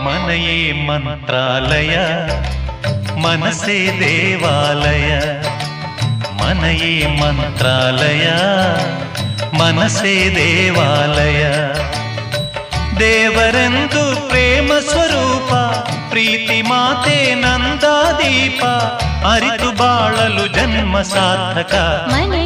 మనయే మంత్రాలయ మనసే దేవాలయ మనయే మంత్రాలయ మనసే దేవాಲಯ ದೇವರೆಂದು ಪ್ರೇಮ ಸ್ವರೂಪ ಪ್ರೀತಿ ಮಾತೆ ನಂದಾದೀಪ ಅರಿತು ಬಾಳಲು ಜನ್ಮ ಸಾರ್ಥಕ ಮನೆ